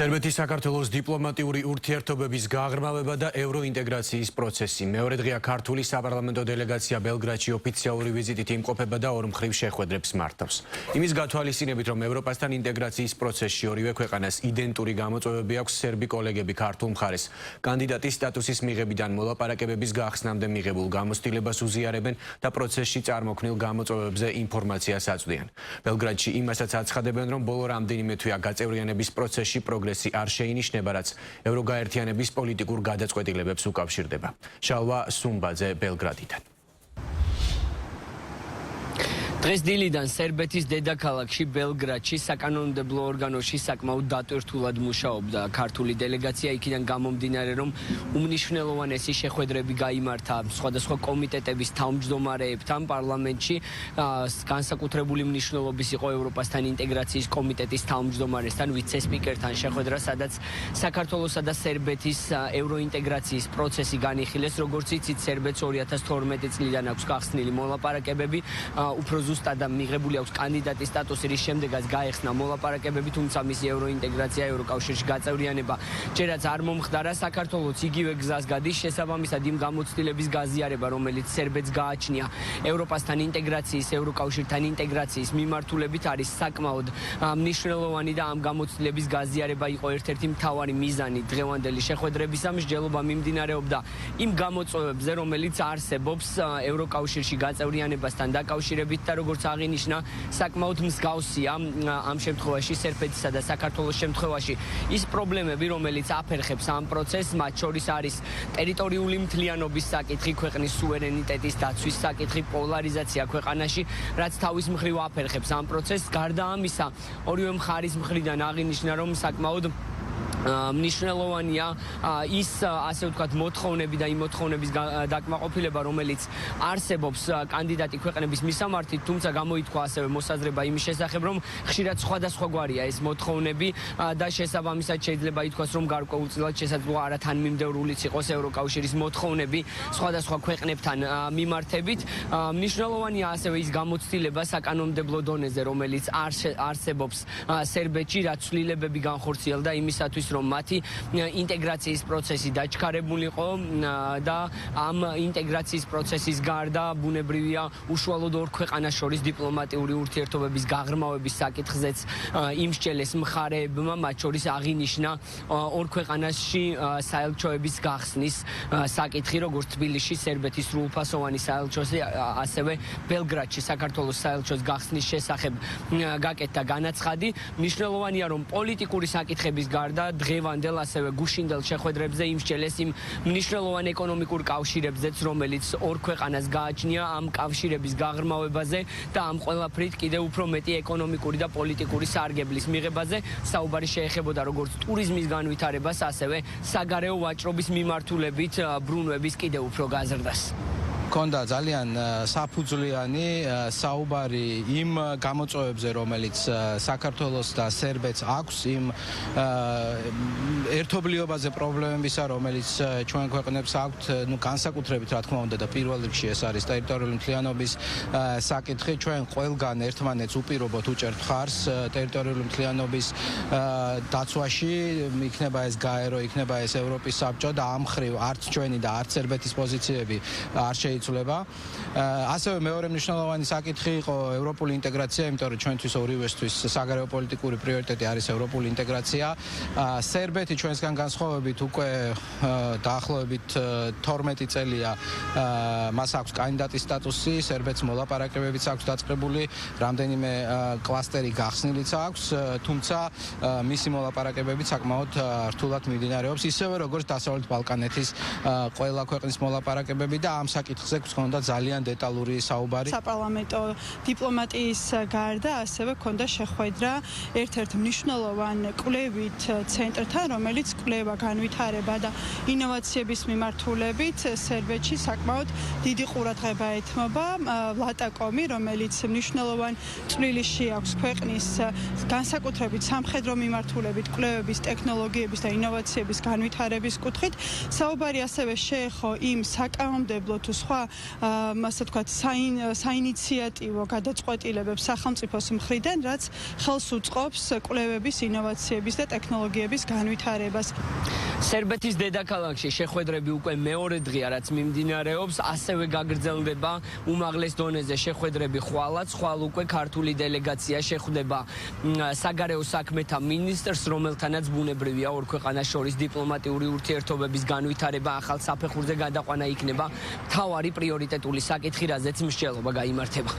სერბეთის საქართველოს დიპლომატიური ურთიერთობების გაღრმავება და ევროინტეგრაციის პროცესი. მეორე დღეა ქართული საპარლამენტო დელეგაცია ბელგრადში ოფიციალური ვიზიტით იმყოფება და ორმხრივ შეხვედრებს მართავს. იმის გათვალისწინებით, რომ ევროპასთან ინტეგრაციის პროცესში ორივე ქვეყანას იდენტური გამოწვევები აქვს, სერბი კოლეგები ქართულ მხარეს კანდიდატის სტატუსის მიღებიდან მოლაპარაკებების გახსნამდე მიღებულ გამოცდილებას უზიარებენ და პროცესში წარმოქმნილ გამოწვევებზე ინფორმაციას აწვდიან. ბელგრადში იმასაც აცხადებენ, რომ ბოლო რამდენიმე თვეა გაწევრიანების პროცესში პროგრესი არ შეინიშნება, რაც ევროგაერთიანების პოლიტიკურ გადაწყვეტილებებს უკავშირდება. შალვა სუმბაძე ბელგრადიდან. დღეს დილიდან სერბეთის დედაქალაქში ბელგრადში საკანონმდებლო ორგანოში საკმაოდ დატვირთულად მუშაობდა ქართული დელეგაცია, იქიდან გამომდინარე, რომ უმნიშვნელოვანესი შეხვედრები გაიმართა სხვადასხვა კომიტეტების თავმჯდომარეებთან პარლამენტში. განსაკუთრებული მნიშვნელობის იყო ევროპასთან ინტეგრაციის კომიტეტის თავმჯდომარესთან, ვიცე-სპიკერთან შეხვედრა, სადაც საქართველოსა და სერბეთის ევროინტეგრაციის პროცესი განიხილეს. როგორც იცით, სერბეთს 2012 წლიდან აქვს გახსნილი მოლაპარაკებები, უფრო ზუსტად მიღებული აქვს კანდიდატის სტატუსი, რის შემდეგაც გაეხსნა მოლაპარაკებები, თუმცა მისი ევროინტეგრაცია, ევროკავშირში გაწევრიანება ჯერაც არ მომხდარა. საქართველოს იგივე გზას გადის, შესაბამისად იმ გამოცდილების გაზიარება, რომელიც სერბეთს გააჩნია ევროპასთან ინტეგრაციის, ევროკავშირთან ინტეგრაციის მიმართულებით, არის საკმაოდ მნიშვნელოვანი და ამ გამოცდილების გაზიარება იყო ერთ-ერთი მთავარი მიზანი დღევანდელი შეხვედრებისა. მსჯელობა მიმდინარეობდა იმ გამოწვევებზე, რომელიც არსებობს ევროკავშირში გაწევრიანებასთან დაკავშირებით და როგორც აღინიშნა, საკმაოდ მსგავსია ამ შემთხვევაში სერბეთისა და საქართველოს შემთხვევაში ის პრობლემები, რომელიც აფერხებს ამ პროცესს, მათ შორის არის ტერიტორიული მთლიანობის საკითხი, ქვეყნის სუვერენიტეტის დაცვის საკითხი, პოლარიზაცია ქვეყანაში, რაც თავის მხრივ აფერხებს ამ პროცესს. გარდა ამისა, ორივე მხარის მხრიდან აღინიშნა, რომ საკმაოდ მნიშვნელოვანია ის, ასე ვთქვათ, მოთხოვნები და იმ მოთხოვნების დაკმაყოფილება, რომელიც არსებობს კანდიდატი ქვეყნების მისამართით, თუმცა გამოითქვა ასევე მოსაზრება იმის შესახებ, რომ ხშირად სხვადასხვაგვარია ეს მოთხოვნები და შესაბამისად შეიძლება ითქვას, რომ გარკვეულწილად შესაძლოა არათანმიმდევრულიც იყოს ევროკავშირის მოთხოვნები სხვადასხვა ქვეყნებთან მიმართებით. მნიშვნელოვანია ასევე ის გამოცდილება საკანონმდებლო დონეზე, რომელიც არსებობს სერბეთში, რაც ცვლილებები განხორციელდა იმისათვის, რომ მათი ინტეგრაციის პროცესი დაჩქარებულიყო და ამ ინტეგრაციის პროცესის გარდა ბუნებრივია უშუალოდ ორ ქვეყანას შორის დიპლომატიური ურთიერთობების გაღრმავების საკითხზეც იმსჯელეს მხარეებმა, მათ შორის აღინიშნა ორ ქვეყანაში საელჩოების გახსნის საკითხი, როგორც თბილისში სერბეთის სრულფასოვანი საელჩოზე, ასევე ბელგრადში საქართველოს საელჩოს გახსნის შესახებ გაკეთდა განაცხადი. მნიშვნელოვანია, რომ პოლიტიკური საკითხების გარდა დღევანდელ ასევე გუშინდელ შეხვედრებზე იმსჯელეს იმ მნიშვნელოვან ეკონომიკურ კავშირებზეც, რომელიც ორ ქვეყანას გააჩნია, ამ კავშირების გაღრმავებაზე და ამ ყველაფრით კიდევ უფრო მეტი ეკონომიკური და პოლიტიკური სარგებლის მიღებაზე. საუბარი შეეხებოდა როგორც ტურიზმის განვითარებას, ასევე საგარეო ვაჭრობის მიმართულებით ბრუნვების კიდევ უფრო გაზრდას. Კონდა ძალიან საფუძვლიანი საუბარი იმ გამოწვევებზე, რომელიც საქართველოს და სერბეთს აქვს, იმ ერთობლიობაზე პრობლემებისა, რომელიც ჩვენ ქვეყნებს აქვთ, განსაკუთრებით რა თქმა უნდა და პირველ რიგში ეს არის ტერიტორიული მთლიანობის საკითხი. ჩვენ ყველგან ერთმანეთს უპირობოთ უჭერთ მხარს ტერიტორიული მთლიანობის დაცვაში, იქნება ეს გაერო, იქნება ეს ევროპის საბჭო და ამ მხრივ არც ჩვენი და არც სერბეთის პოზიციები არ ასევე მეორე მნიშვნელოვანი საკითხი იყო ევროპული ინტეგრაცია, იმიტომ რომ ჩვენთვის ორივესთვის საგარეო პოლიტიკური პრიორიტეტი არის ევროპული ინტეგრაცია. სერბეთი ჩვენსგან განსხვავებით უკვე დაახლოებით 12 წელია მას აქვს კანდიდატის სტატუსი, სერბეთს მოლაპარაკებებიც აქვს დაწყებული, რამდენიმე კლასტერი გახსნილიც აქვს, თუმცა მისი მოლაპარაკებები საკმაოდ რთულად მიმდინარეობს, ისევე როგორც დასავლეთ ბალკანეთის ყველა ქვეყნის მოლაპარაკებები და ამ საკითხზე გქონდა ძალიან დეტალური საუბარი. საპარლამენტო დიპლომატიის გარდა ასევე გქონდა შეხვედრა ერთ-ერთ მნიშვნელოვან კვლევით ცენტრთან, რომელიც კვლევა, განვითარება და ინოვაციების მიმართულებით სერბეთში საკმაოდ დიდი ყურადღება ეთმობა. ლატაკომი, რომელიც მნიშვნელოვან წვლილში აქვს ქვეყნის განსაკუთრებით სამხედრო მიმართულებით კვლევების, ტექნოლოგიების და ინოვაციების განვითარების კუთხით. საუბარი ასევე შეეხო იმ საკანონმდებლო თუ სხვა ასე ვთქვათ, საინიციატივო გადაწყვეტილებებს სახელმწიფოს მხრიდან, რაც ხელს უწყობს კვლევების, ინოვაციების და ტექნოლოგიების განვითარებას. სერბეთის დედაქალაქში შეხვედრები უკვე მეორე დღეა, რაც მიმდინარეობს, ასევე გაგრძელდება უმაღლეს დონეზე შეხვედრები ხვალაც, ხვალ უკვე ქართული დელეგაცია შეხვდება საგარეო საქმეთა მინისტრს, რომელთანაც ბუნებრივია ორ ქვეყანას შორის დიპლომატიური ურთიერთობების განვითარება ახალ საფეხურზე გადაყვანა იქნება მთავარი პრიორიტეტული საკითხი, რაზეც მსჯელობა გაიმართება.